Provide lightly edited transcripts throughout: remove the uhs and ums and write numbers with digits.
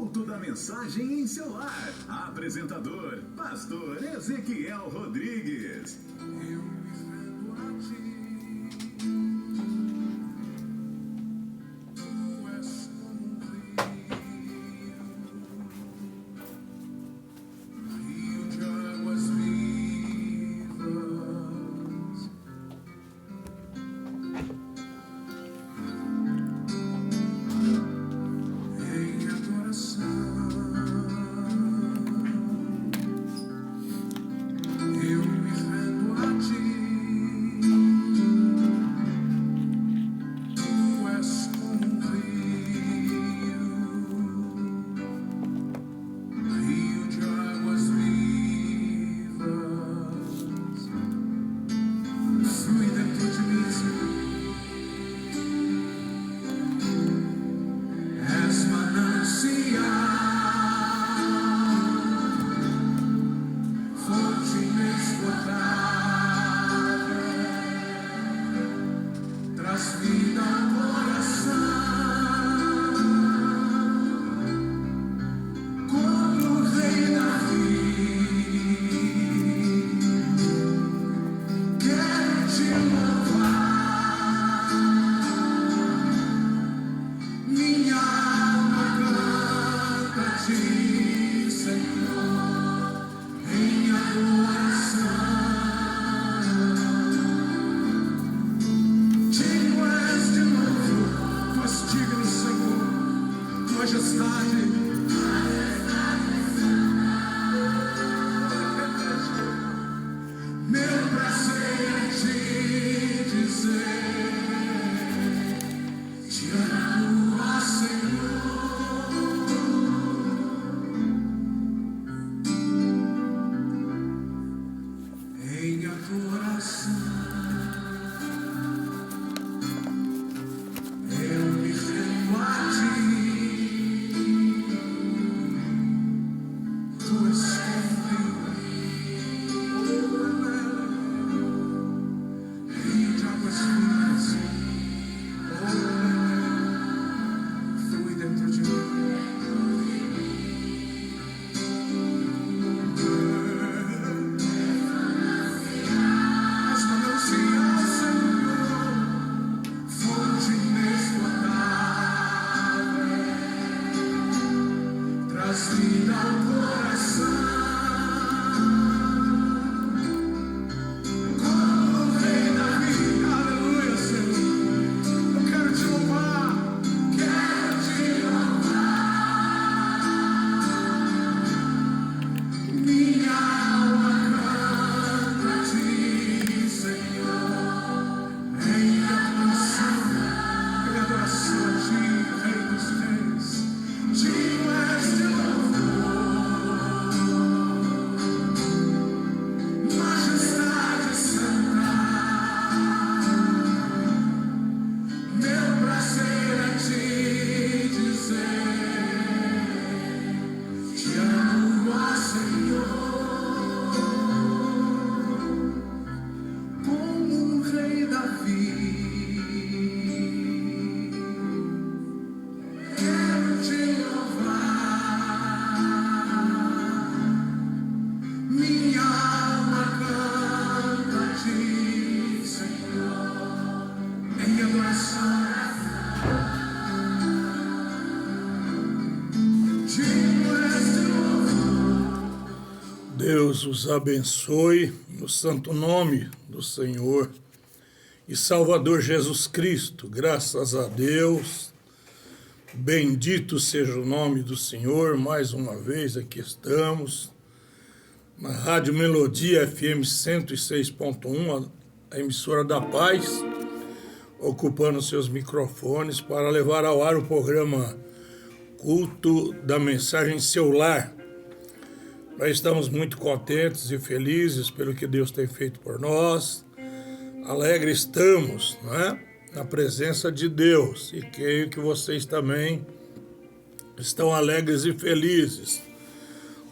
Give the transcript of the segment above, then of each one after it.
Culto da Mensagem em seu lar. Apresentador, Pastor Ezequiel Rodrigues. Eu me rendo a ti. Tu és como um rio de águas vivas. Em adoração, eu me rendo a ti. Tu és como um rio de águas vivas. Flui dentro de mim, Senhor. És manancial, fonte inesgotável, traz vida ao coração, como o rei Davi. Quero te louvar, minha alma canta a ti, Senhor, em adoração. Digno és de novo, tu és digno, Senhor, majestade. Meu prazer é te dizer, te amo, ó Senhor. Em adoração, eu me rendo a ti. Tu és rio de águas vivas. Flui dentro de mim. És manancial, Senhor, fonte inesgotável, traz vida ao coração, como o rei Davi. Aleluia, Senhor. Eu quero te louvar, quero te louvar. Minha alma canta a ti, Senhor, em adoração a ti, Rei dos Reis. Digno és de louvor, majestade santa. Meu prazer é te dizer, te amo, ó Senhor, como um rei Davi. Quero te louvar, minha alma canta a ti, Senhor, em adoração. Digno és de louvor. Deus os abençoe no santo nome do Senhor e Salvador Jesus Cristo. Graças a Deus, bendito seja o nome do Senhor. Mais uma vez aqui estamos na Rádio Melodia FM 106.1, a emissora da Paz, ocupando seus microfones para levar ao ar o programa Culto da Mensagem em seu lar. Nós estamos muito contentes e felizes pelo que Deus tem feito por nós. Alegres estamos, né, na presença de Deus, e creio que vocês também estão alegres e felizes.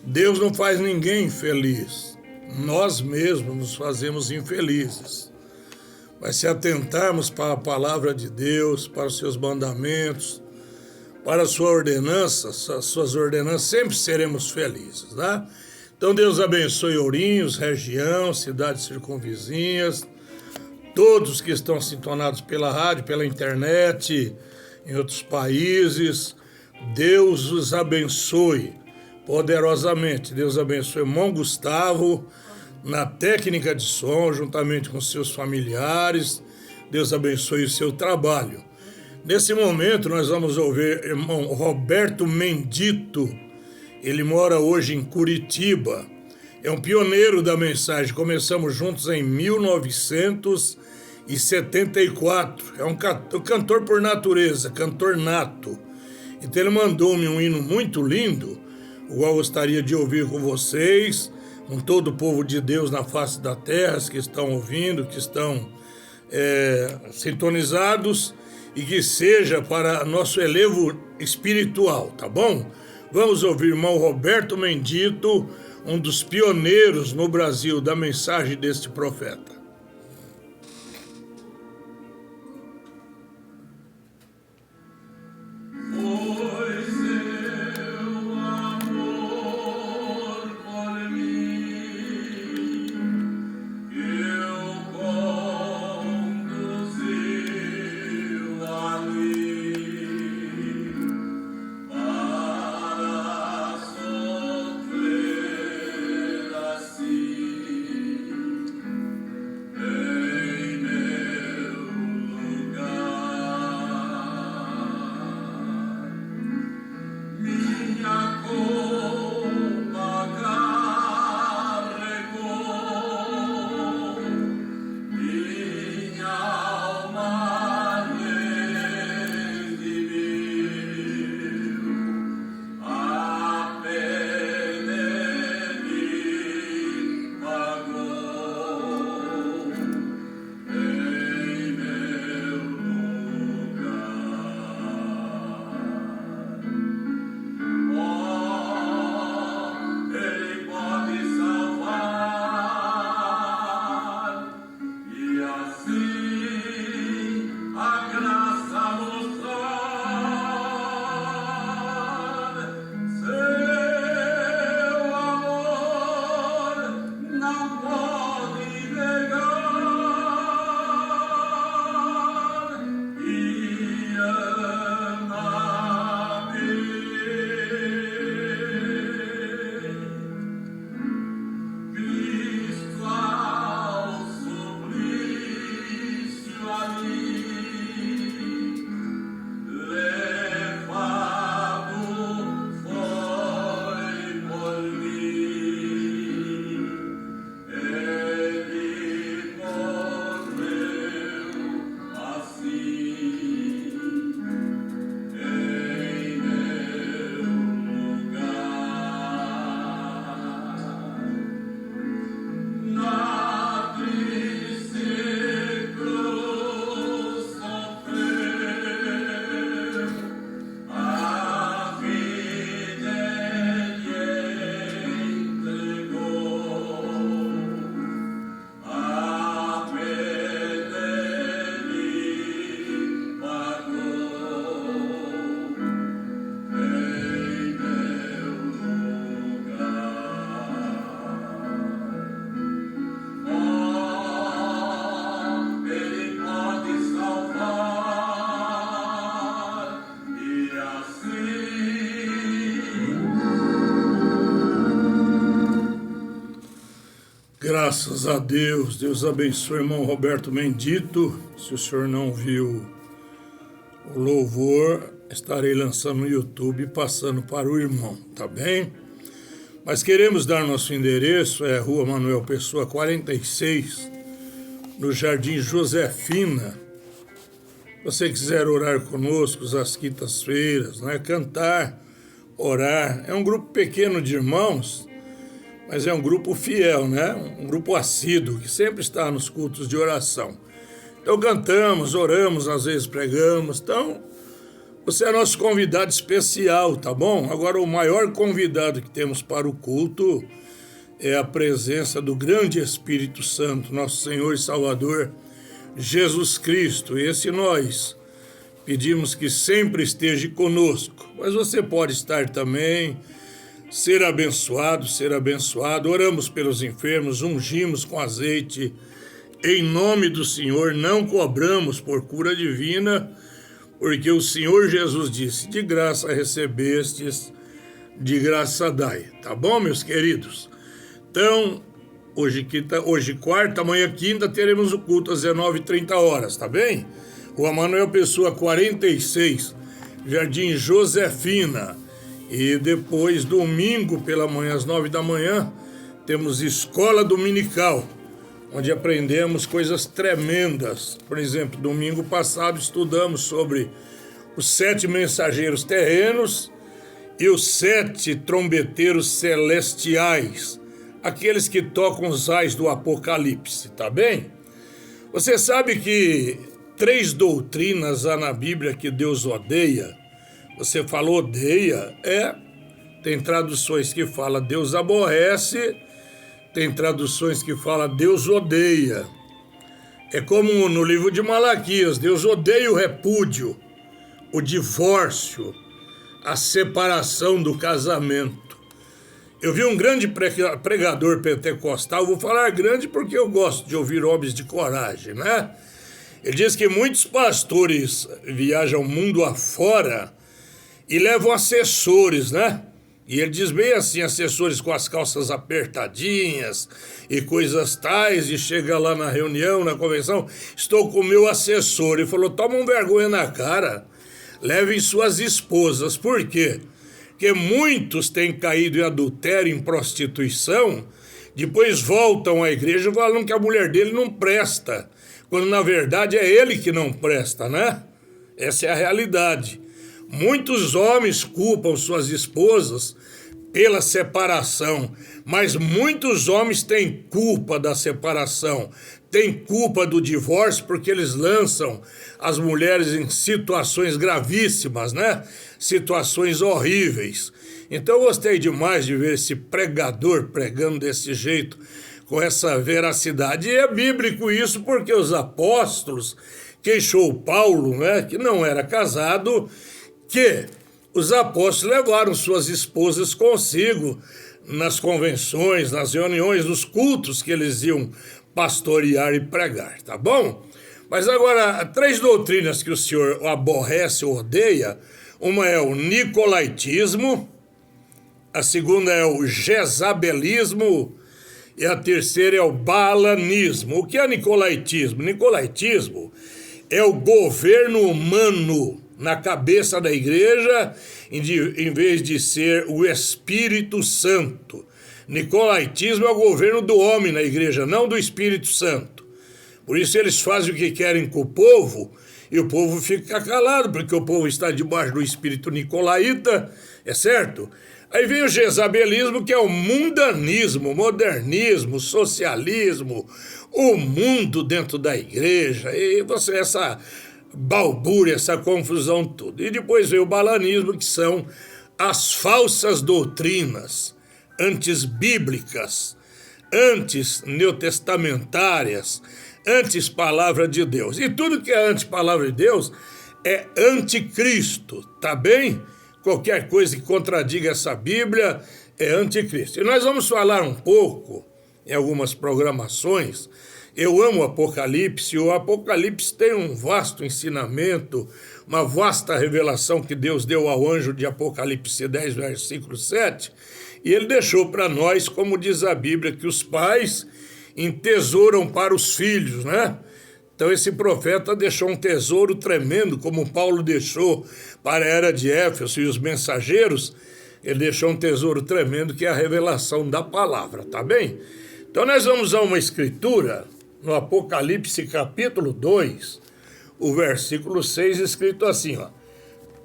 Deus não faz ninguém feliz, nós mesmos nos fazemos infelizes. Mas se atentarmos para a palavra de Deus, para os seus mandamentos, para a sua ordenança, suas ordenanças, sempre seremos felizes, tá? Então Deus abençoe Ourinhos, região, cidades circunvizinhas, todos que estão sintonados pela rádio, pela internet, em outros países. Deus os abençoe poderosamente. Deus abençoe o irmão Gustavo na técnica de som, juntamente com seus familiares. Deus abençoe o seu trabalho. Nesse momento nós vamos ouvir o irmão Roberto Mendito. Ele mora hoje em Curitiba. É um pioneiro da mensagem. Começamos juntos em 1974. É um cantor por natureza, cantor nato. Então ele mandou-me um hino muito lindo, o qual gostaria de ouvir com vocês, com todo o povo de Deus na face da terra, que estão ouvindo, que estão sintonizados, e que seja para nosso elevo espiritual, tá bom? Vamos ouvir o irmão Roberto Mendito, um dos pioneiros no Brasil da mensagem deste profeta. Graças a Deus, Deus abençoe o irmão Roberto Mendito. Se o senhor não viu o louvor, estarei lançando no YouTube e passando para o irmão, tá bem? Mas queremos dar nosso endereço, é Rua Manuel Pessoa 46, no Jardim Josefina. Se você quiser orar conosco às quintas-feiras, né? Cantar, orar. É um grupo pequeno de irmãos, mas é um grupo fiel, né? Um grupo assíduo, que sempre está nos cultos de oração. Então cantamos, oramos, às vezes pregamos. Então, você é nosso convidado especial, tá bom? Agora, o maior convidado que temos para o culto é a presença do grande Espírito Santo, nosso Senhor e Salvador, Jesus Cristo. Esse nós pedimos que sempre esteja conosco. Mas você pode estar também, ser abençoado, ser abençoado. Oramos pelos enfermos, ungimos com azeite. Em nome do Senhor, não cobramos por cura divina, porque o Senhor Jesus disse, de graça recebestes, de graça dai. Tá bom, meus queridos? Então, hoje quarta, amanhã quinta, teremos o culto às 19h30, tá bem? Rua Manuel Pessoa 46, Jardim Josefina. E depois, domingo pela manhã, às 9 da manhã, temos escola dominical, onde aprendemos coisas tremendas. Por exemplo, domingo passado estudamos sobre os 7 mensageiros terrenos e os 7 trombeteiros celestiais, aqueles que tocam os ais do Apocalipse, tá bem? Você sabe que 3 doutrinas há na Bíblia que Deus odeia. Você falou odeia? Tem traduções que falam Deus aborrece, tem traduções que falam Deus odeia. É como no livro de Malaquias, Deus odeia o repúdio, o divórcio, a separação do casamento. Eu vi um grande pregador pentecostal, vou falar grande porque eu gosto de ouvir homens de coragem, né? Ele diz que muitos pastores viajam mundo afora e levam assessores, né? E ele diz bem assim, assessores com as calças apertadinhas e coisas tais, e chega lá na reunião, na convenção, estou com o meu assessor. Ele falou, tomam vergonha na cara, levem suas esposas. Por quê? Porque muitos têm caído em adultério, em prostituição, depois voltam à igreja e falam que a mulher dele não presta, quando na verdade é ele que não presta, né? Essa é a realidade. Muitos homens culpam suas esposas pela separação, mas muitos homens têm culpa da separação, têm culpa do divórcio porque eles lançam as mulheres em situações gravíssimas, né? Situações horríveis. Então eu gostei demais de ver esse pregador pregando desse jeito, com essa veracidade. E é bíblico isso porque os apóstolos queixou Paulo, né, que não era casado, que os apóstolos levaram suas esposas consigo nas convenções, nas reuniões, nos cultos que eles iam pastorear e pregar, tá bom? Mas agora, 3 doutrinas que o senhor aborrece ou odeia, uma é o nicolaítismo, a segunda é o jezabelismo e a terceira é o balanismo. O que é nicolaítismo? Nicolaítismo é o governo humano na cabeça da igreja, em vez de ser o Espírito Santo. Nicolaítismo é o governo do homem na igreja, não do Espírito Santo. Por isso eles fazem o que querem com o povo, e o povo fica calado, porque o povo está debaixo do espírito nicolaíta, é certo? Aí vem o jezabelismo, que é o mundanismo, modernismo, socialismo, o mundo dentro da igreja, e essa balbúrdia, essa confusão toda. E depois vem o balanismo, que são as falsas doutrinas, antes bíblicas, antes neotestamentárias, antes palavra de Deus. E tudo que é antes palavra de Deus é anticristo, tá bem? Qualquer coisa que contradiga essa Bíblia é anticristo. E nós vamos falar um pouco, em algumas programações. Eu amo o Apocalipse. O Apocalipse tem um vasto ensinamento, uma vasta revelação que Deus deu ao anjo de Apocalipse 10, versículo 7, e ele deixou para nós, como diz a Bíblia, que os pais entesouram para os filhos, né? Então esse profeta deixou um tesouro tremendo, como Paulo deixou para a era de Éfeso e os mensageiros. Ele deixou um tesouro tremendo, que é a revelação da palavra, tá bem? Então nós vamos a uma escritura, no Apocalipse capítulo 2, o versículo 6, escrito assim, ó.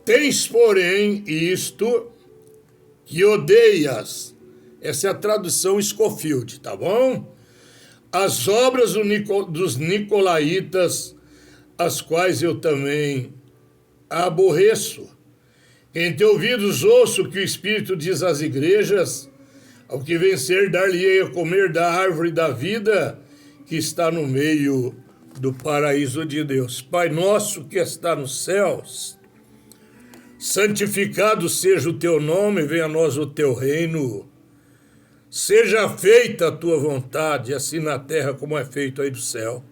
Tens, porém, isto que odeias. Essa é a tradução Scofield, tá bom? As obras dos nicolaítas, as quais eu também aborreço. Quem tem ouvidos, ouça o que o Espírito diz às igrejas. Ao que vencer, dar-lhe-ei a comer da árvore da vida que está no meio do paraíso de Deus. Pai nosso que está nos céus, santificado seja o teu nome, venha a nós o teu reino. Seja feita a tua vontade, assim na terra como é feito aí do céu.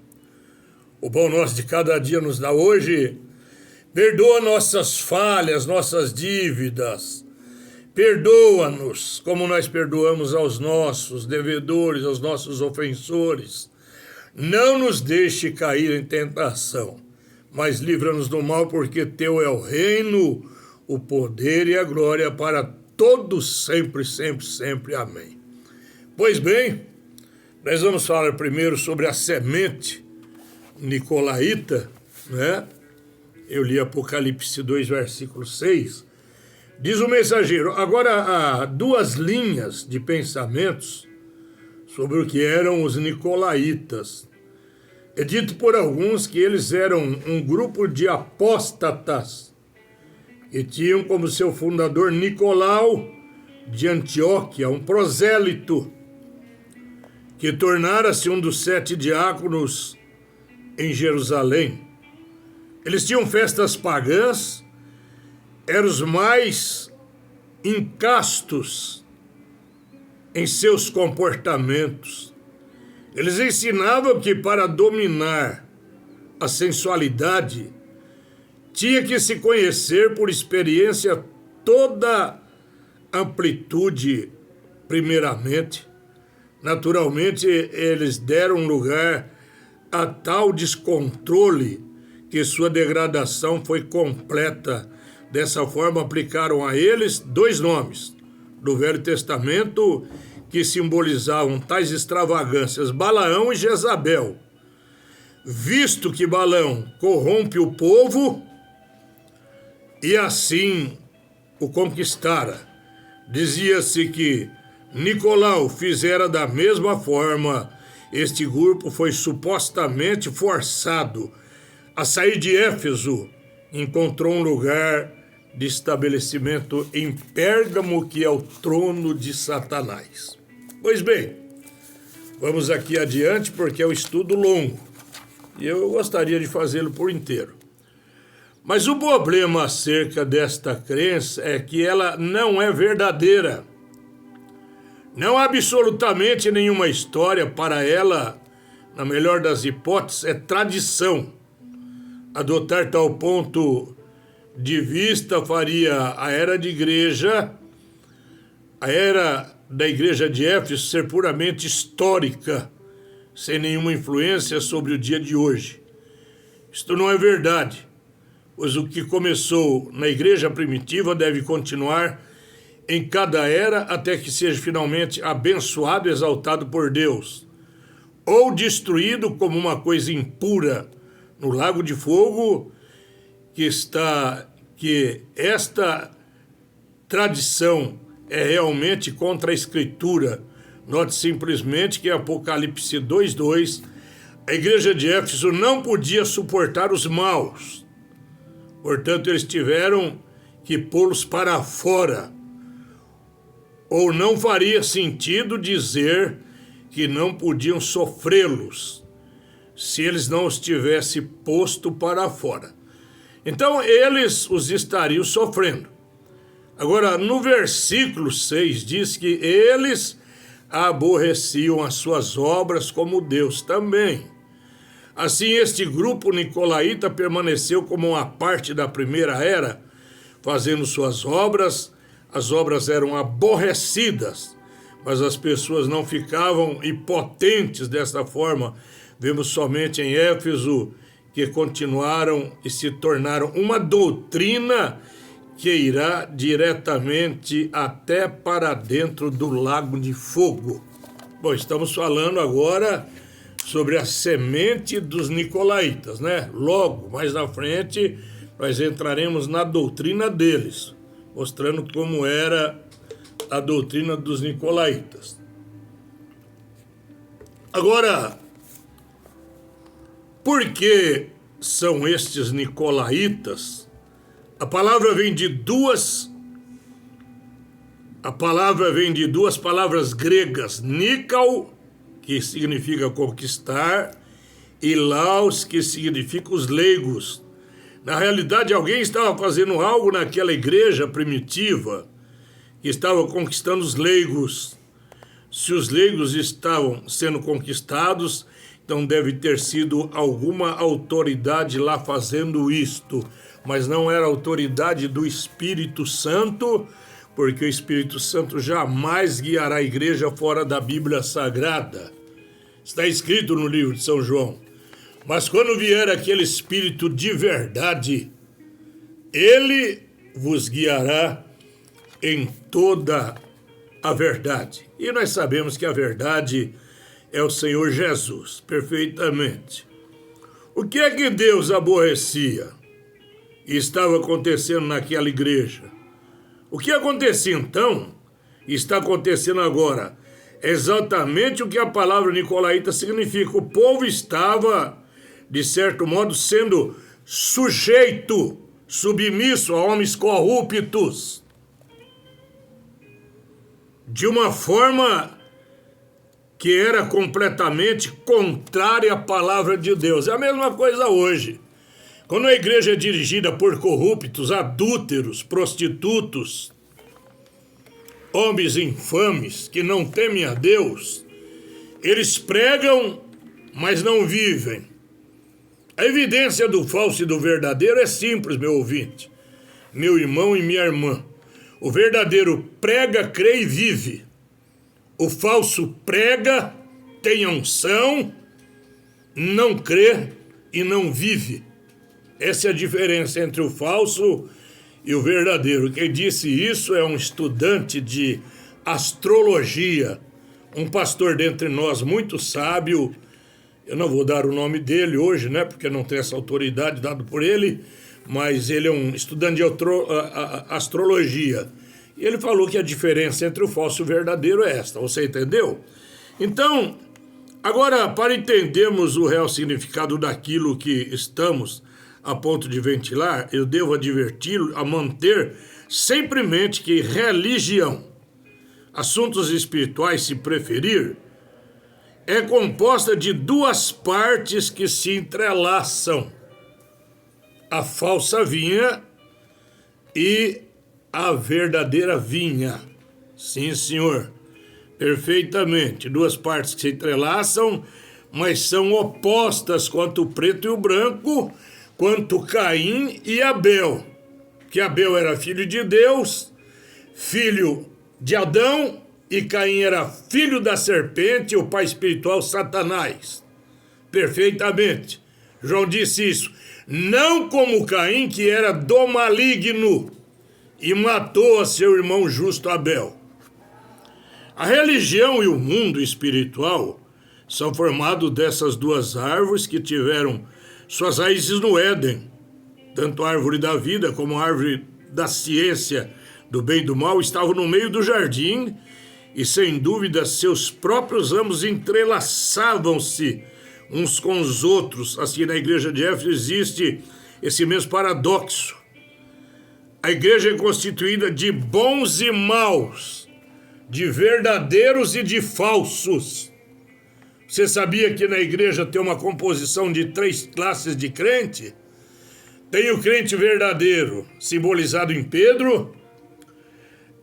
O pão nosso de cada dia nos dá hoje. Perdoa nossas falhas, nossas dívidas. Perdoa-nos, como nós perdoamos aos nossos devedores, aos nossos ofensores. Não nos deixe cair em tentação, mas livra-nos do mal, porque teu é o reino, o poder e a glória para todos sempre, sempre, sempre. Amém. Pois bem, nós vamos falar primeiro sobre a semente nicolaíta, né? Eu li Apocalipse 2, versículo 6. Diz o mensageiro, agora há duas linhas de pensamentos sobre o que eram os nicolaítas. É dito por alguns que eles eram um grupo de apóstatas que tinham como seu fundador Nicolau de Antioquia, um prosélito, que tornara-se um dos 7 diáconos em Jerusalém. Eles tinham festas pagãs, eram os mais incastos em seus comportamentos. Eles ensinavam que para dominar a sensualidade tinha que se conhecer por experiência toda amplitude primeiramente. Naturalmente, eles deram lugar a tal descontrole que sua degradação foi completa. Dessa forma, aplicaram a eles 2 nomes do Velho Testamento que simbolizavam tais extravagâncias, Balaão e Jezabel. Visto que Balaão corrompe o povo e assim o conquistara, dizia-se que Nicolau fizera da mesma forma. Este grupo foi supostamente forçado a sair de Éfeso. Encontrou um lugar de estabelecimento em Pérgamo, que é o trono de Satanás. Pois bem, vamos aqui adiante porque é um estudo longo e eu gostaria de fazê-lo por inteiro. Mas o problema acerca desta crença é que ela não é verdadeira. Não há absolutamente nenhuma história para ela, na melhor das hipóteses, é tradição. Adotar tal ponto de vista faria a era da igreja de Éfeso ser puramente histórica, sem nenhuma influência sobre o dia de hoje. Isto não é verdade, pois o que começou na igreja primitiva deve continuar em cada era até que seja finalmente abençoado e exaltado por Deus, ou destruído como uma coisa impura no lago de fogo, que esta tradição é realmente contra a Escritura. Note simplesmente que em Apocalipse 2:2, a igreja de Éfeso não podia suportar os maus, portanto eles tiveram que pô-los para fora. Ou não faria sentido dizer que não podiam sofrê-los se eles não os tivessem posto para fora. Então eles os estariam sofrendo. Agora, no versículo 6 diz que eles aborreciam as suas obras como Deus também. Assim, este grupo nicolaíta permaneceu como uma parte da primeira era, fazendo suas obras. As obras eram aborrecidas, mas as pessoas não ficavam impotentes dessa forma. Vemos somente em Éfeso que continuaram e se tornaram uma doutrina que irá diretamente até para dentro do lago de fogo. Bom, estamos falando agora sobre a semente dos nicolaítas, né? Logo, mais na frente, nós entraremos na doutrina deles, mostrando como era a doutrina dos nicolaítas. Agora, por que são estes nicolaítas? A palavra vem de duas palavras gregas, nikao, que significa conquistar, e laos, que significa os leigos. Na realidade, alguém estava fazendo algo naquela igreja primitiva, que estava conquistando os leigos. Se os leigos estavam sendo conquistados, então deve ter sido alguma autoridade lá fazendo isto, mas não era autoridade do Espírito Santo, porque o Espírito Santo jamais guiará a igreja fora da Bíblia Sagrada. Está escrito no livro de São João. Mas quando vier aquele Espírito de verdade, ele vos guiará em toda a verdade. E nós sabemos que a verdade é o Senhor Jesus, perfeitamente. O que é que Deus aborrecia e estava acontecendo naquela igreja? O que acontecia então e está acontecendo agora é exatamente o que a palavra nicolaíta significa. O povo estava, de certo modo, sendo sujeito, submisso a homens corruptos, de uma forma que era completamente contrária à palavra de Deus. É a mesma coisa hoje. Quando a igreja é dirigida por corruptos, adúlteros, prostitutos, homens infames que não temem a Deus, eles pregam, mas não vivem. A evidência do falso e do verdadeiro é simples, meu ouvinte, meu irmão e minha irmã. O verdadeiro prega, crê e vive. O falso prega, tem unção, não crê e não vive. Essa é a diferença entre o falso e o verdadeiro. Quem disse isso é um estudante de astrologia, um pastor dentre nós muito sábio. Eu não vou dar o nome dele hoje, né, porque não tem essa autoridade dada por ele, mas ele é um estudante de astrologia. E ele falou que a diferença entre o falso e o verdadeiro é esta, você entendeu? Então, agora, para entendermos o real significado daquilo que estamos a ponto de ventilar, eu devo adverti-lo a manter sempre em mente que religião, assuntos espirituais se preferir, é composta de duas partes que se entrelaçam: a falsa vinha e a verdadeira vinha. Sim, senhor, perfeitamente. Duas partes que se entrelaçam, mas são opostas quanto o preto e o branco, quanto Caim e Abel. Que Abel era filho de Deus, filho de Adão, e Caim era filho da serpente, o pai espiritual Satanás. Perfeitamente. João disse isso. Não como Caim, que era do maligno e matou a seu irmão justo Abel. A religião e o mundo espiritual são formados dessas duas árvores que tiveram suas raízes no Éden. Tanto a árvore da vida como a árvore da ciência do bem e do mal estavam no meio do jardim e, sem dúvida, seus próprios ramos entrelaçavam-se uns com os outros. Assim, na igreja de Éfeso existe esse mesmo paradoxo. A igreja é constituída de bons e maus, de verdadeiros e de falsos. Você sabia que na igreja tem uma composição de 3 classes de crente? Tem o crente verdadeiro, simbolizado em Pedro.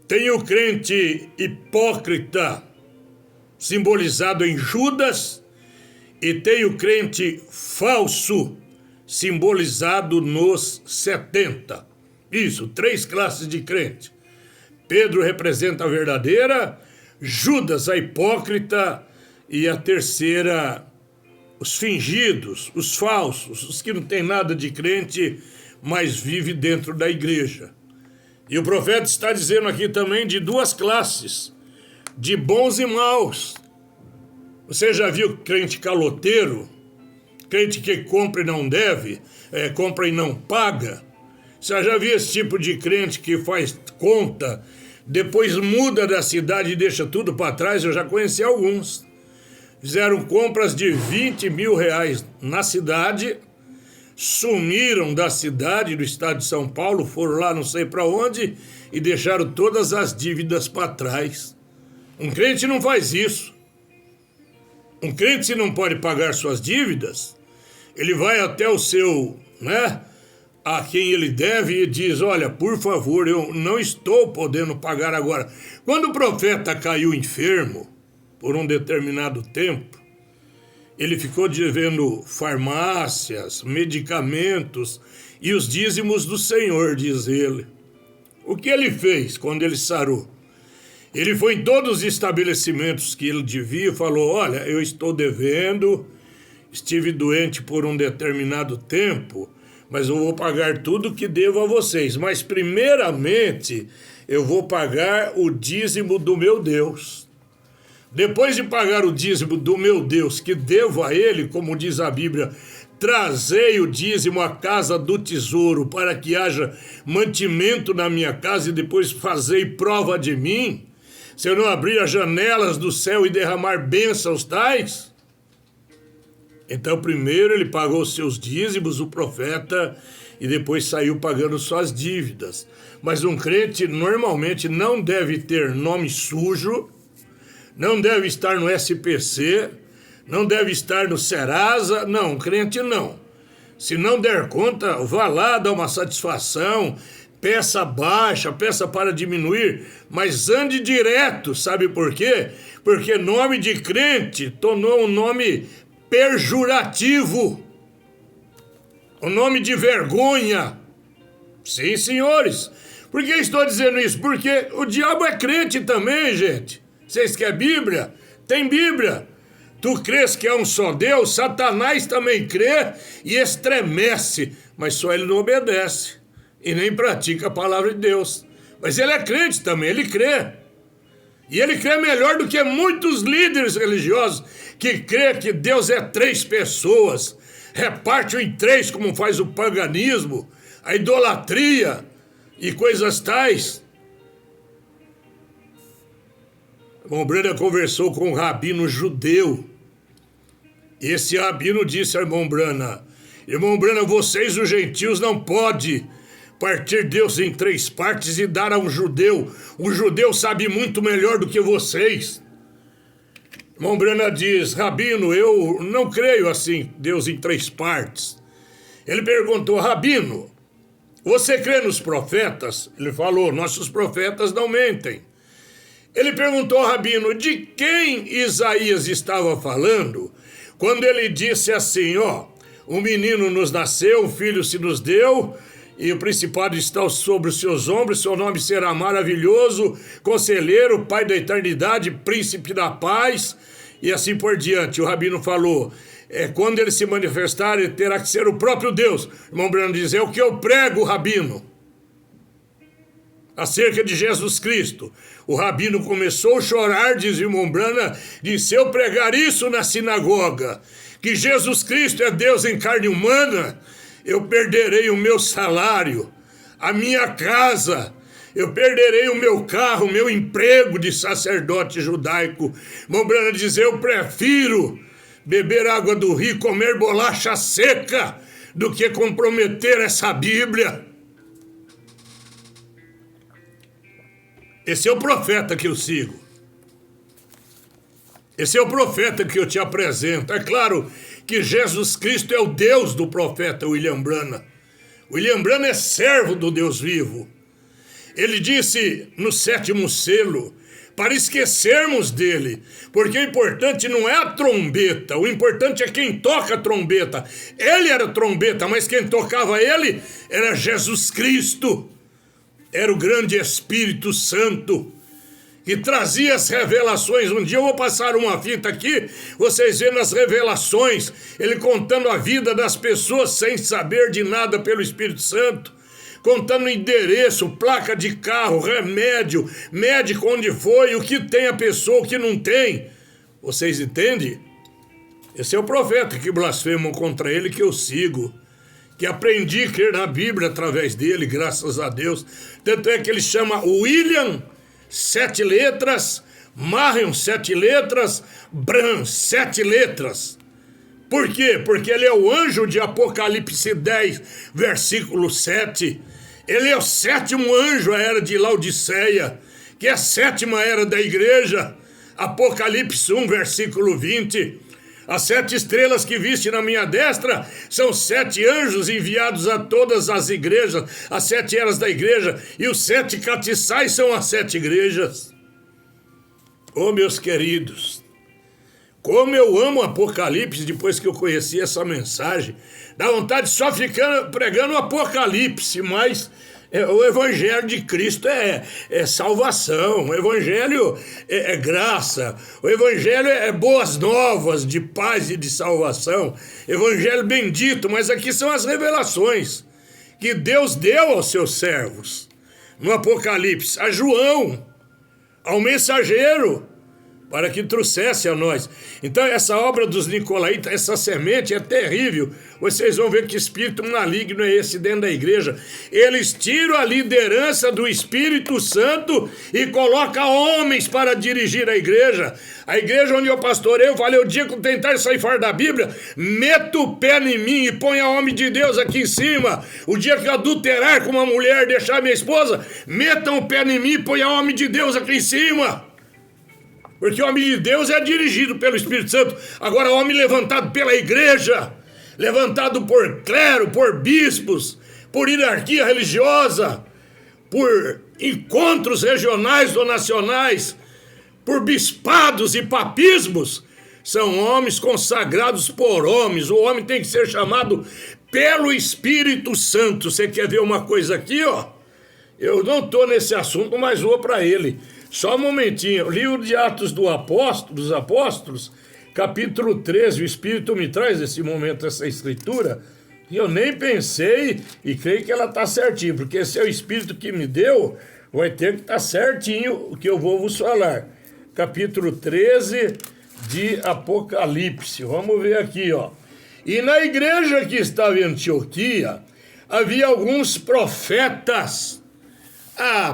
Tem o crente hipócrita, simbolizado em Judas. E tem o crente falso, simbolizado nos 70. Isso, 3 classes de crente. Pedro representa a verdadeira, Judas a hipócrita e a terceira, os fingidos, os falsos, os que não têm nada de crente, mas vive dentro da igreja. E o profeta está dizendo aqui também de 2 classes, de bons e maus. Você já viu crente caloteiro? Crente que compra e não deve, compra e não paga? Você já viu esse tipo de crente que faz conta, depois muda da cidade e deixa tudo para trás? Eu já conheci alguns. Fizeram compras de 20 mil reais na cidade, sumiram da cidade, do estado de São Paulo, foram lá não sei para onde e deixaram todas as dívidas para trás. Um crente não faz isso. Um crente, se não pode pagar suas dívidas, ele vai até o seu, né, a quem ele deve e diz, olha, por favor, eu não estou podendo pagar agora. Quando o profeta caiu enfermo, por um determinado tempo, ele ficou devendo farmácias, medicamentos e os dízimos do Senhor, diz ele. O que ele fez quando ele sarou? Ele foi em todos os estabelecimentos que ele devia e falou, olha, eu estou devendo, estive doente por um determinado tempo, mas eu vou pagar tudo que devo a vocês. Mas primeiramente eu vou pagar o dízimo do meu Deus. Depois de pagar o dízimo do meu Deus, que devo a ele, como diz a Bíblia, trazei o dízimo à casa do tesouro, para que haja mantimento na minha casa, e depois fazei prova de mim, se eu não abrir as janelas do céu e derramar bênçãos tais. Então primeiro ele pagou os seus dízimos, o profeta, e depois saiu pagando suas dívidas. Mas um crente normalmente não deve ter nome sujo, não deve estar no SPC, não deve estar no Serasa, não, crente não. Se não der conta, vá lá, dá uma satisfação, peça baixa, peça para diminuir, mas ande direto, sabe por quê? Porque nome de crente tornou um nome pejorativo, um nome de vergonha. Sim, senhores. Por que estou dizendo isso? Porque o diabo é crente também, gente. Vocês querem Bíblia? Tem Bíblia. Tu crês que é um só Deus? Satanás também crê e estremece, mas só ele não obedece e nem pratica a palavra de Deus. Mas ele é crente também, ele crê. E ele crê melhor do que muitos líderes religiosos que crê que Deus é 3 pessoas, reparte-o em 3 como faz o paganismo, a idolatria e coisas tais. Irmão Brana conversou com um rabino judeu. Esse rabino disse a irmão Brana, vocês os gentios não podem partir Deus em 3 partes e dar a um judeu. O judeu sabe muito melhor do que vocês. Irmão Brana diz, rabino, eu não creio assim, Deus em 3 partes. Ele perguntou, rabino, você crê nos profetas? Ele falou, nossos profetas não mentem. Ele perguntou ao rabino, de quem Isaías estava falando quando ele disse assim, ó, um menino nos nasceu, um filho se nos deu, e o principado está sobre os seus ombros, seu nome será maravilhoso, conselheiro, pai da eternidade, príncipe da paz, e assim por diante. O rabino falou, quando ele se manifestar, ele terá que ser o próprio Deus. O irmão Brano diz, é o que eu prego, rabino, acerca de Jesus Cristo. O rabino começou a chorar, diz o irmão Brana, disse, se eu pregar isso na sinagoga, que Jesus Cristo é Deus em carne humana, eu perderei o meu salário, a minha casa, eu perderei o meu carro, o meu emprego de sacerdote judaico. Irmão Brana diz, eu prefiro beber água do rio, comer bolacha seca, do que comprometer essa Bíblia. Esse é o profeta que eu sigo. Esse é o profeta que eu te apresento. É claro que Jesus Cristo é o Deus do profeta William Branham. William Branham é servo do Deus vivo. Ele disse no 7º selo, para esquecermos dele, porque o importante não é a trombeta, o importante é quem toca a trombeta. Ele era trombeta, mas quem tocava ele era Jesus Cristo. Era o grande Espírito Santo, que trazia as revelações. Um dia eu vou passar uma fita aqui, vocês vendo as revelações, ele contando a vida das pessoas sem saber de nada pelo Espírito Santo, contando endereço, placa de carro, remédio, médico onde foi, o que tem a pessoa, o que não tem. Vocês entendem? Esse é o profeta que blasfemam contra ele, que eu sigo, que aprendi a crer na Bíblia através dele, graças a Deus. Tanto é que ele chama William, 7 letras, Marion, 7 letras, Branham, 7 letras. Por quê? Porque ele é o anjo de Apocalipse 10, versículo 7. Ele é o 7º anjo, a era de Laodiceia, que é a 7ª era da igreja. Apocalipse 1, versículo 20. As 7 estrelas que viste na minha destra são 7 anjos enviados a todas as igrejas, as 7 eras da igreja, e os 7 castiçais são as 7 igrejas. Oh, meus queridos, como eu amo o Apocalipse depois que eu conheci essa mensagem. Dá vontade de só ficar pregando o Apocalipse, mas o Evangelho de Cristo é salvação, o Evangelho é graça, o Evangelho é boas novas de paz e de salvação, Evangelho bendito, mas aqui são as revelações que Deus deu aos seus servos no Apocalipse, a João, ao mensageiro, para que trouxesse a nós. Então essa obra dos Nicolaítas, essa semente é terrível. Vocês vão ver que espírito maligno é esse dentro da igreja. Eles tiram a liderança do Espírito Santo e colocam homens para dirigir a igreja. A igreja onde eu pastorei, eu falei, o dia que eu tentar sair fora da Bíblia, meta o pé em mim e ponha homem de Deus aqui em cima. O dia que eu adulterar com uma mulher, deixar minha esposa, metam o pé em mim e ponha homem de Deus aqui em cima. Porque o homem de Deus é dirigido pelo Espírito Santo. Agora, o homem levantado pela igreja, levantado por clero, por bispos, por hierarquia religiosa, por encontros regionais ou nacionais, por bispados e papismos, são homens consagrados por homens. O homem tem que ser chamado pelo Espírito Santo. Você quer ver uma coisa aqui, ó? Eu não estou nesse assunto, mas vou para ele. Só um momentinho. Livro de Atos dos Apóstolos, capítulo 13. O Espírito me traz nesse momento essa escritura, e eu nem pensei, e creio que ela está certinha, porque esse é o Espírito que me deu, vai ter que estar certinho o que eu vou vos falar. Capítulo 13 de Apocalipse. Vamos ver aqui, ó. E na igreja que estava em Antioquia, havia alguns profetas.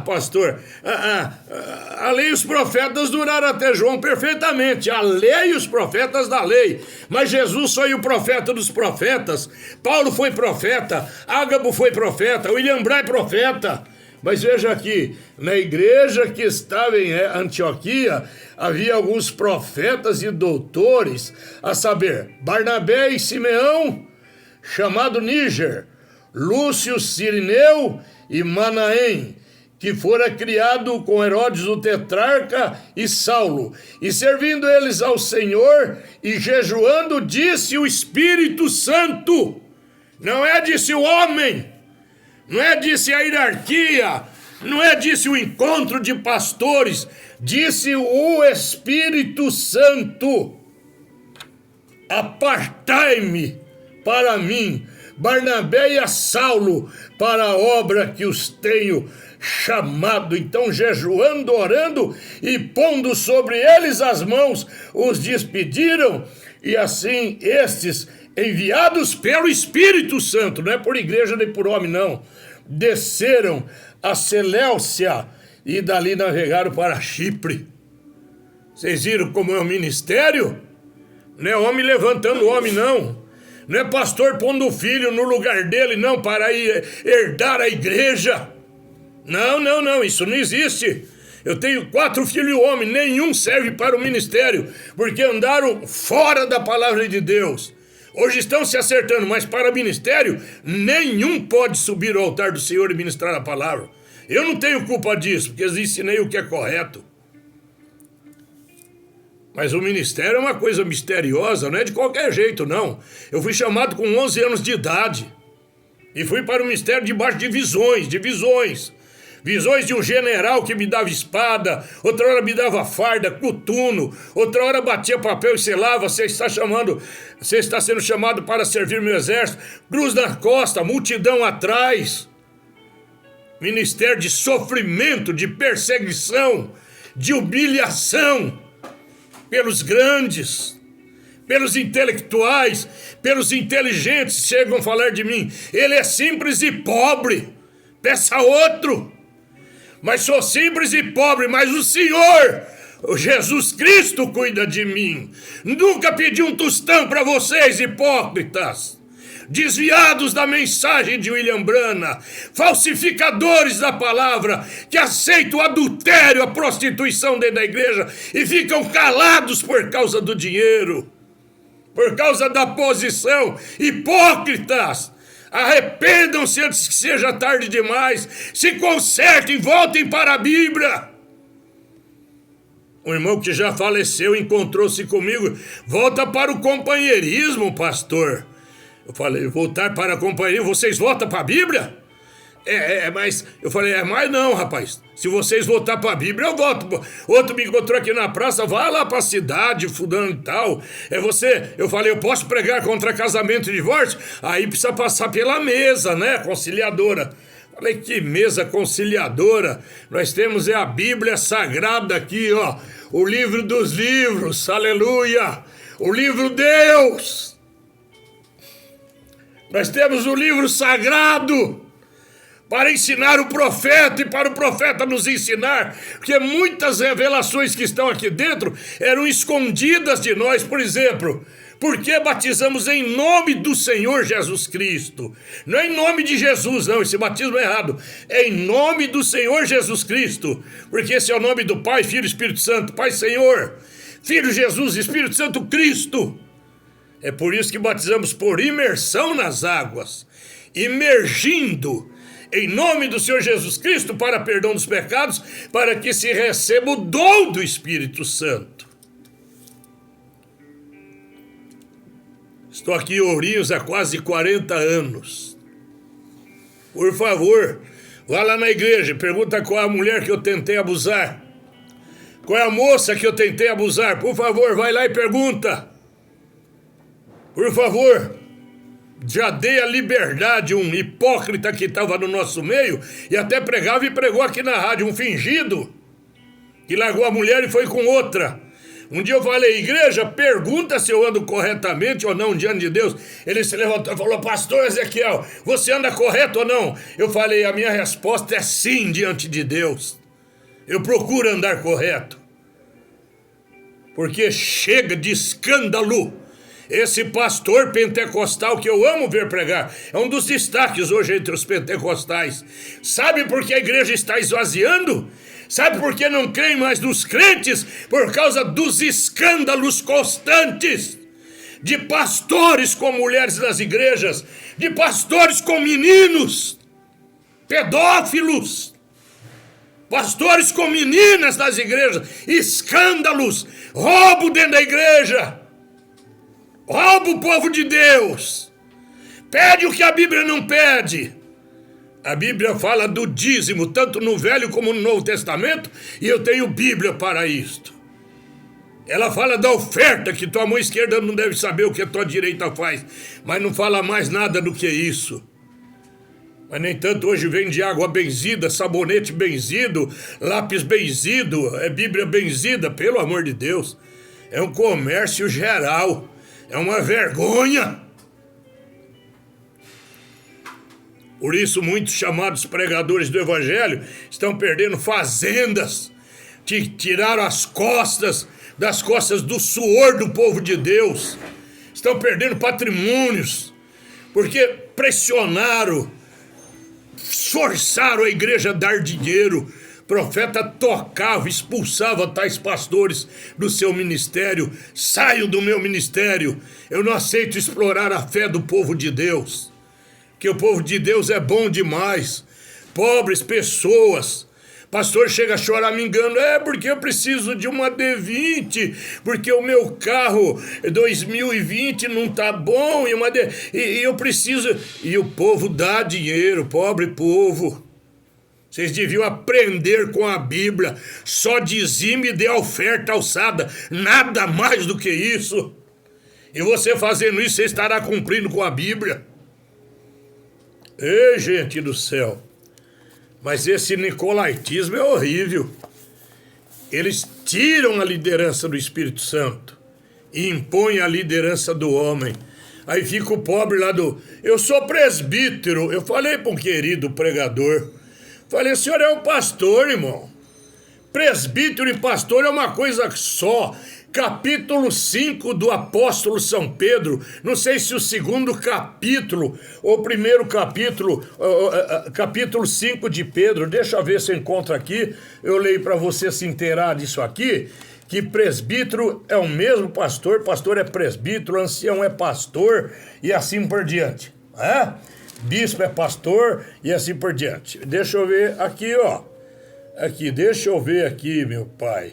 Pastor, a lei e os profetas duraram até João perfeitamente, a lei e os profetas da lei, mas Jesus foi o profeta dos profetas, Paulo foi profeta, Ágabo foi profeta, William Branham profeta. Mas veja aqui, na igreja que estava em Antioquia, havia alguns profetas e doutores, a saber, Barnabé e Simeão, chamado Níger, Lúcio Cirineu e Manaém, que fora criado com Herodes o tetrarca e Saulo, e servindo eles ao Senhor e jejuando, disse o Espírito Santo, não é disse o homem, não é disse a hierarquia, não é disse o encontro de pastores, disse o Espírito Santo, apartai-me para mim, Barnabé e a Saulo, para a obra que os tenho chamado. Então, jejuando, orando e pondo sobre eles as mãos, os despediram, e assim estes, enviados pelo Espírito Santo, não é por igreja nem por homem, não, desceram a Seleucia e dali navegaram para Chipre. Vocês viram como é o ministério? Não é homem levantando homem, não. Não é pastor pondo o filho no lugar dele, não, para ir herdar a igreja. Não, isso não existe. Eu tenho 4 filhos homens, nenhum serve para o ministério, porque andaram fora da palavra de Deus. Hoje estão se acertando, mas para o ministério, nenhum pode subir ao altar do Senhor e ministrar a palavra. Eu não tenho culpa disso, porque eu ensinei o que é correto. Mas o ministério é uma coisa misteriosa, não é de qualquer jeito, não. Eu fui chamado com 11 anos de idade e fui para o ministério debaixo de visões. Visões de um general que me dava espada, outra hora me dava farda, coturno, outra hora batia papel e selava, você está sendo chamado para servir meu exército, cruz na costa, multidão atrás. Ministério de sofrimento, de perseguição, de humilhação, pelos grandes, pelos intelectuais, pelos inteligentes chegam a falar de mim. Ele é simples e pobre, peça outro. Mas sou simples e pobre, mas o Senhor, o Jesus Cristo, cuida de mim. Nunca pedi um tostão para vocês, hipócritas, desviados da mensagem de William Branham, falsificadores da palavra, que aceitam o adultério, a prostituição dentro da igreja e ficam calados por causa do dinheiro. por causa da posição. Hipócritas, arrependam-se antes que seja tarde demais, se consertem, voltem para a Bíblia. Um irmão que já faleceu encontrou-se comigo, volta para o companheirismo, pastor. Eu falei, voltar para a companheirismo, vocês voltam para a Bíblia? Mas eu falei, mas não, rapaz, se vocês voltar para a Bíblia, eu volto. Outro me encontrou aqui na praça, vai lá para a cidade, fulano e tal. Eu falei, eu posso pregar contra casamento e divórcio? Aí precisa passar pela mesa, né, conciliadora. Falei, que mesa conciliadora? Nós temos a Bíblia Sagrada aqui, ó, o livro dos livros, aleluia, o livro Deus. Nós temos o livro sagrado para ensinar o profeta e para o profeta nos ensinar, porque muitas revelações que estão aqui dentro eram escondidas de nós. Por exemplo, por que batizamos em nome do Senhor Jesus Cristo? Não é em nome de Jesus, não, esse batismo é errado. É em nome do Senhor Jesus Cristo, porque esse é o nome do Pai, Filho e Espírito Santo. Pai, Senhor, Filho Jesus, Espírito Santo, Cristo. É por isso que batizamos por imersão nas águas, imergindo em nome do Senhor Jesus Cristo para perdão dos pecados, para que se receba o dom do Espírito Santo. Estou aqui em Ourinhos há quase 40 anos. Por favor, vá lá na igreja, pergunta qual é a mulher que eu tentei abusar. Qual é a moça que eu tentei abusar? Por favor, vai lá e pergunta. Por favor. Já dei a liberdade, um hipócrita que estava no nosso meio e até pregava e pregou aqui na rádio, um fingido que largou a mulher e foi com outra. Um dia eu falei, igreja, pergunta se eu ando corretamente ou não diante de Deus. Ele se levantou e falou, pastor Ezequiel, você anda correto ou não? Eu falei, a minha resposta é sim diante de Deus. Eu procuro andar correto. Porque chega de escândalo. Esse pastor pentecostal que eu amo ver pregar, é um dos destaques hoje entre os pentecostais. Sabe por que a igreja está esvaziando? Sabe por que não creem mais nos crentes? Por causa dos escândalos constantes de pastores com mulheres nas igrejas, de pastores com meninos, pedófilos, pastores com meninas nas igrejas, escândalos, roubo dentro da igreja. Rouba o povo de Deus. Pede o que a Bíblia não pede. A Bíblia fala do dízimo, tanto no Velho como no Novo Testamento, e eu tenho Bíblia para isto. Ela fala da oferta, que tua mão esquerda não deve saber o que a tua direita faz, mas não fala mais nada do que isso. Mas nem tanto hoje vende água benzida, sabonete benzido, lápis benzido, é Bíblia benzida, pelo amor de Deus. É um comércio geral. É uma vergonha. Por isso, muitos chamados pregadores do Evangelho estão perdendo fazendas, tiraram das costas do suor do povo de Deus. Estão perdendo patrimônios, porque pressionaram, forçaram a igreja a dar dinheiro. O profeta tocava, expulsava tais pastores do seu ministério. Saiam do meu ministério. Eu não aceito explorar a fé do povo de Deus. Que o povo de Deus é bom demais. Pobres pessoas. Pastor chega a chorar me engano. Porque eu preciso de uma D20. Porque o meu carro 2020 não tá bom. E eu preciso... E o povo dá dinheiro, pobre povo. Vocês deviam aprender com a Bíblia. Só dizime e dê oferta alçada. Nada mais do que isso. E você fazendo isso, você estará cumprindo com a Bíblia. Ei, gente do céu. Mas esse nicolaítismo é horrível. Eles tiram a liderança do Espírito Santo e impõem a liderança do homem. Aí fica o pobre lá do... Eu sou presbítero. Eu falei para um querido pregador... Falei, o senhor é um pastor, irmão. Presbítero e pastor é uma coisa só. Capítulo 5 do apóstolo São Pedro. Não sei se o segundo capítulo ou o primeiro capítulo, capítulo 5 de Pedro. Deixa eu ver se eu encontro aqui. Eu leio para você se inteirar disso aqui. que presbítero é o mesmo pastor, pastor é presbítero, ancião é pastor e assim por diante. Bispo é pastor e assim por diante. Deixa eu ver aqui, ó. Deixa eu ver aqui, meu pai.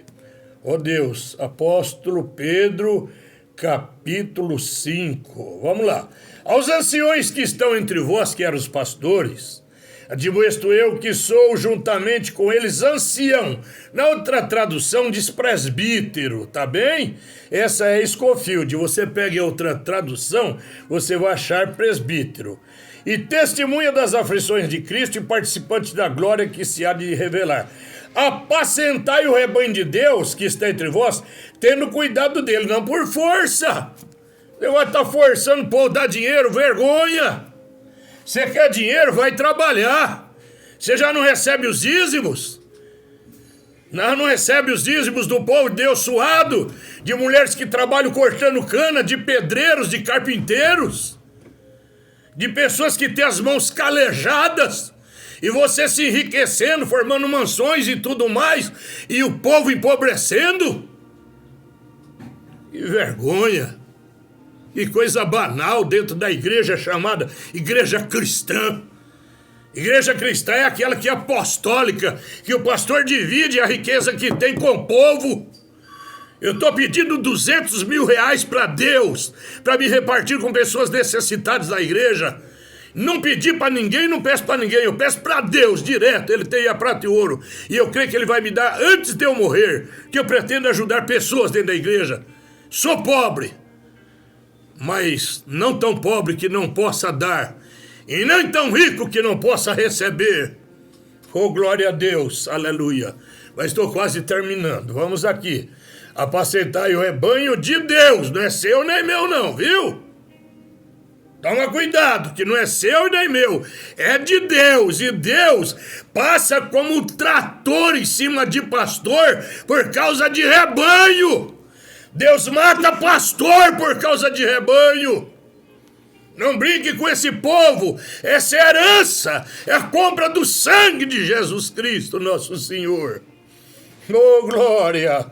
Ó Deus, apóstolo Pedro, capítulo 5. Vamos lá. Aos anciões que estão entre vós, que eram os pastores, admoesto eu que sou juntamente com eles ancião. Na outra tradução diz presbítero, tá bem? Essa é Scofield. Você pega outra tradução, você vai achar presbítero. E testemunha das aflições de Cristo e participante da glória que se há de revelar. Apacentai o rebanho de Deus que está entre vós, tendo cuidado dele, não por força. Você vai estar forçando o povo a dar dinheiro, vergonha. Você quer dinheiro, vai trabalhar. Você já não recebe os dízimos? Não recebe os dízimos do povo de Deus suado, de mulheres que trabalham cortando cana, de pedreiros, de carpinteiros, de pessoas que têm as mãos calejadas, e você se enriquecendo, formando mansões e tudo mais, e o povo empobrecendo? Que vergonha! Que coisa banal dentro da igreja chamada igreja cristã. Igreja cristã é aquela que é apostólica, que o pastor divide a riqueza que tem com o povo. Eu estou pedindo 200 mil reais para Deus, para me repartir com pessoas necessitadas da igreja. Não pedi para ninguém, não peço para ninguém, eu peço para Deus direto. Ele tem a prata e ouro, e eu creio que Ele vai me dar antes de eu morrer, que eu pretendo ajudar pessoas dentro da igreja. Sou pobre, mas não tão pobre que não possa dar, e nem tão rico que não possa receber. Oh, glória a Deus, aleluia. Mas estou quase terminando, vamos aqui. Apacentai o rebanho de Deus, não é seu nem meu não, viu? Toma cuidado, que não é seu nem meu, é de Deus, e Deus passa como um trator em cima de pastor por causa de rebanho. Deus mata pastor por causa de rebanho. Não brinque com esse povo, essa é herança, é a compra do sangue de Jesus Cristo, nosso Senhor. Oh, glória,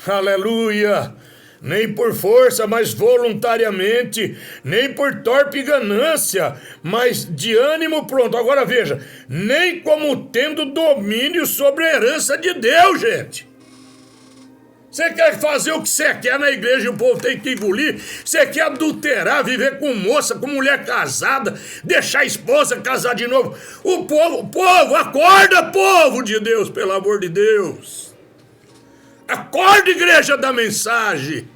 aleluia. Nem por força, mas voluntariamente, nem por torpe ganância, mas de ânimo pronto. Agora veja, nem como tendo domínio sobre a herança de Deus, gente. Você quer fazer o que você quer na igreja e o povo tem que engolir? Você quer adulterar, viver com moça, com mulher casada, deixar a esposa casar de novo? O povo, acorda, povo de Deus, pelo amor de Deus. Acorda, igreja da mensagem.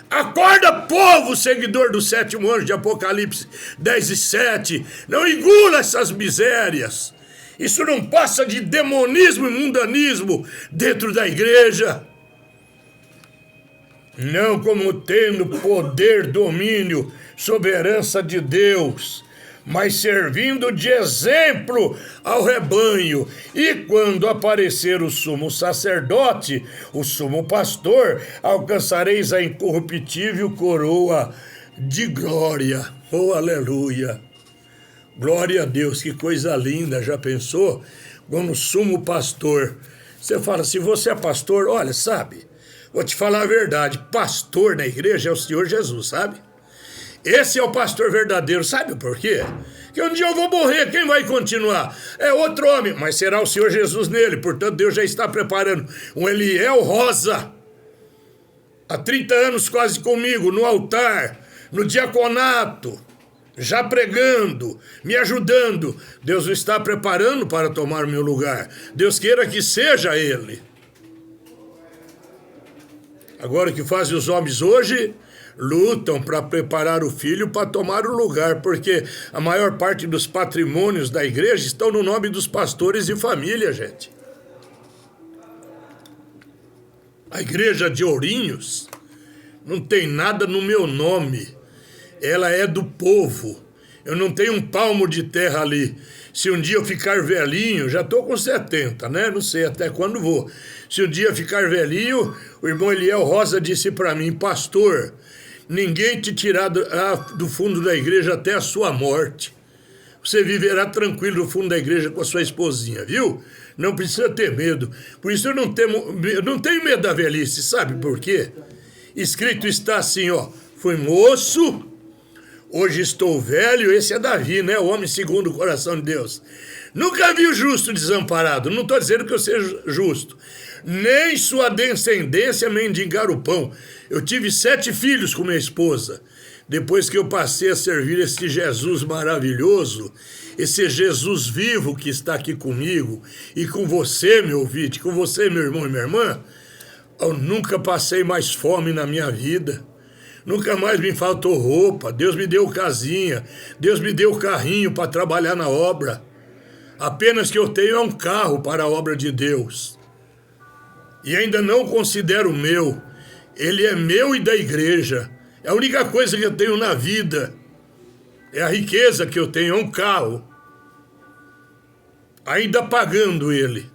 Acorda, povo, seguidor do 7º anjo de Apocalipse 10:7. Não engula essas misérias. Isso não passa de demonismo e mundanismo dentro da igreja. Não como tendo poder, domínio sobre a herança de Deus, mas servindo de exemplo ao rebanho. E quando aparecer o sumo sacerdote, o sumo pastor, alcançareis a incorruptível coroa de glória. Oh, aleluia! Glória a Deus, que coisa linda, já pensou? Quando o sumo pastor, você fala, se você é pastor, olha, sabe, vou te falar a verdade, pastor na igreja é o Senhor Jesus, sabe? Esse é o pastor verdadeiro, sabe por quê? Que um dia eu vou morrer, quem vai continuar? É outro homem, mas será o Senhor Jesus nele, portanto Deus já está preparando um Eliel Rosa, há 30 anos quase comigo, no altar, no diaconato, já pregando, me ajudando. Deus o está preparando para tomar o meu lugar. Deus queira que seja ele. Agora o que fazem os homens hoje? Lutam para preparar o filho para tomar o lugar, porque a maior parte dos patrimônios da igreja estão no nome dos pastores e família, gente. A igreja de Ourinhos não tem nada no meu nome. Ela é do povo. Eu não tenho um palmo de terra ali. Se um dia eu ficar velhinho, já estou com 70, né? Não sei até quando vou. Se um dia eu ficar velhinho, o irmão Eliel Rosa disse para mim, pastor, ninguém te tirar do fundo da igreja até a sua morte. Você viverá tranquilo no fundo da igreja com a sua esposinha, viu? Não precisa ter medo. Por isso eu não tenho medo da velhice, sabe por quê? Escrito está assim, ó, fui moço, hoje estou velho, esse é Davi, né? O homem segundo o coração de Deus. Nunca vi o justo desamparado, não estou dizendo que eu seja justo, nem sua descendência mendigar o pão. Eu tive 7 filhos com minha esposa. Depois que eu passei a servir esse Jesus maravilhoso, esse Jesus vivo que está aqui comigo e com você, meu ouvinte, com você, meu irmão e minha irmã, eu nunca passei mais fome na minha vida. Nunca mais me faltou roupa. Deus me deu casinha, Deus me deu carrinho para trabalhar na obra. Apenas que eu tenho é um carro para a obra de Deus. E ainda não considero meu. Ele é meu e da igreja. É a única coisa que eu tenho na vida. É a riqueza que eu tenho, é um carro. Ainda pagando ele.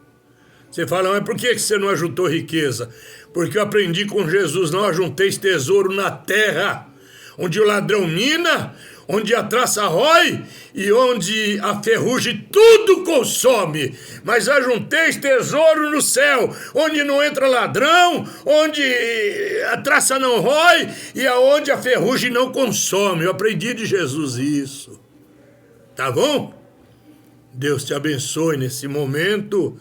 Você fala, mas por que você não ajuntou riqueza? Porque eu aprendi com Jesus, não ajunteis tesouro na terra, onde o ladrão mina, onde a traça rói e onde a ferrugem tudo consome. Mas ajunteis tesouro no céu, onde não entra ladrão, onde a traça não rói e aonde a ferrugem não consome. Eu aprendi de Jesus isso. Tá bom? Deus te abençoe nesse momento.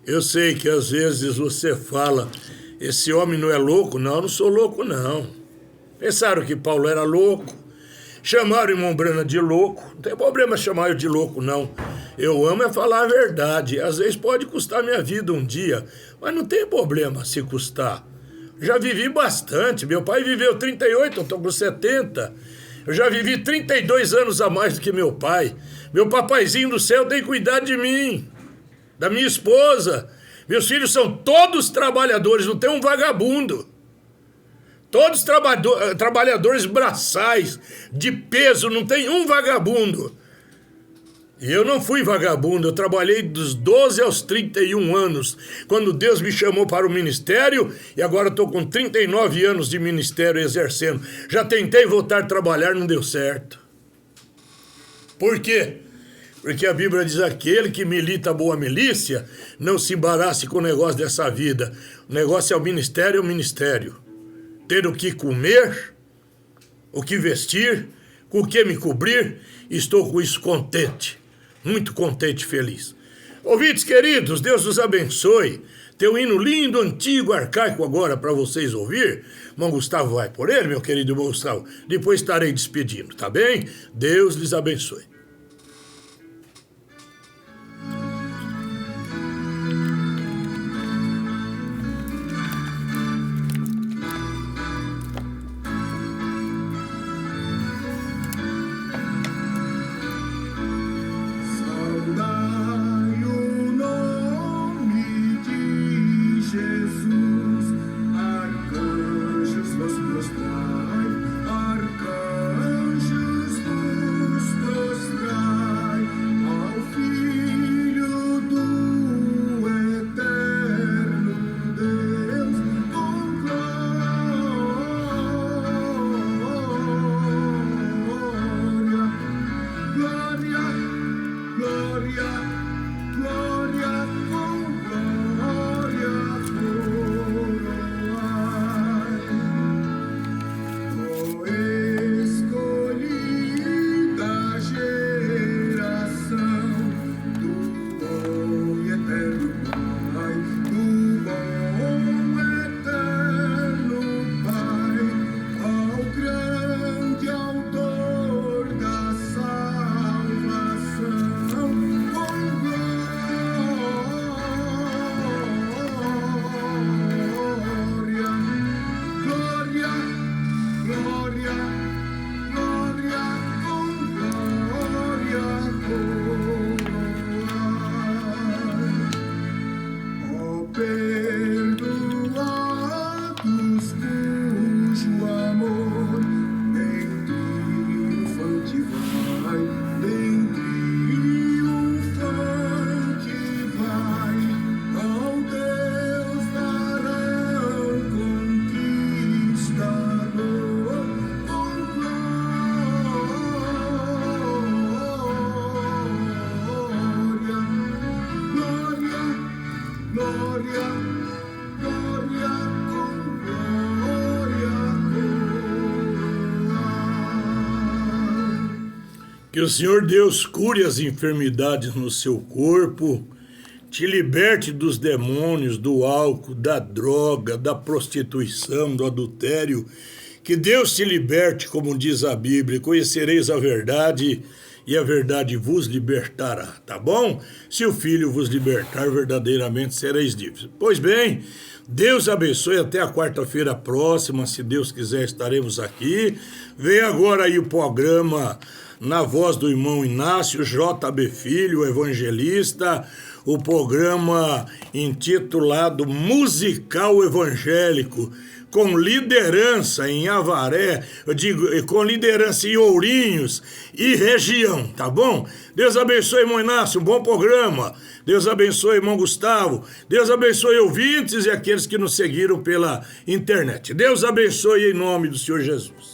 Eu sei que às vezes você fala, esse homem não é louco? Não, eu não sou louco não. Pensaram que Paulo era louco? Chamaram o irmão Brana de louco, não tem problema chamar eu de louco, não. Eu amo é falar a verdade. Às vezes pode custar minha vida um dia, mas não tem problema se custar. Já vivi bastante. Meu pai viveu 38, eu estou com 70. Eu já vivi 32 anos a mais do que meu pai. Meu papaizinho do céu tem cuidado de mim, da minha esposa. Meus filhos são todos trabalhadores, não tem um vagabundo. Todos trabalhadores braçais, de peso, não tem um vagabundo. E eu não fui vagabundo, eu trabalhei dos 12 aos 31 anos, quando Deus me chamou para o ministério, e agora estou com 39 anos de ministério exercendo. Já tentei voltar a trabalhar, não deu certo. Por quê? Porque a Bíblia diz, aquele que milita a boa milícia, não se embarace com o negócio dessa vida. O negócio é o ministério. Ter o que comer, o que vestir, com o que me cobrir, estou com isso contente, muito contente e feliz. Ouvintes queridos, Deus os abençoe. Tem um hino lindo, antigo, arcaico agora para vocês ouvir. Irmão Gustavo vai por ele, meu querido irmão Gustavo. Depois estarei despedindo, tá bem? Deus lhes abençoe. Arcanjos nos Que o Senhor Deus cure as enfermidades no seu corpo, te liberte dos demônios, do álcool, da droga, da prostituição, do adultério. Que Deus te liberte, como diz a Bíblia, conhecereis a verdade e a verdade vos libertará, tá bom? Se o Filho vos libertar, verdadeiramente sereis livres. Pois bem, Deus abençoe, até a quarta-feira próxima, se Deus quiser estaremos aqui. Vem agora aí o programa na voz do irmão Inácio JB Filho, o evangelista, o programa intitulado Musical Evangélico, com liderança em Avaré, eu digo, com liderança em Ourinhos e região, tá bom? Deus abençoe, irmão Inácio, um bom programa. Deus abençoe, irmão Gustavo. Deus abençoe ouvintes e aqueles que nos seguiram pela internet. Deus abençoe em nome do Senhor Jesus.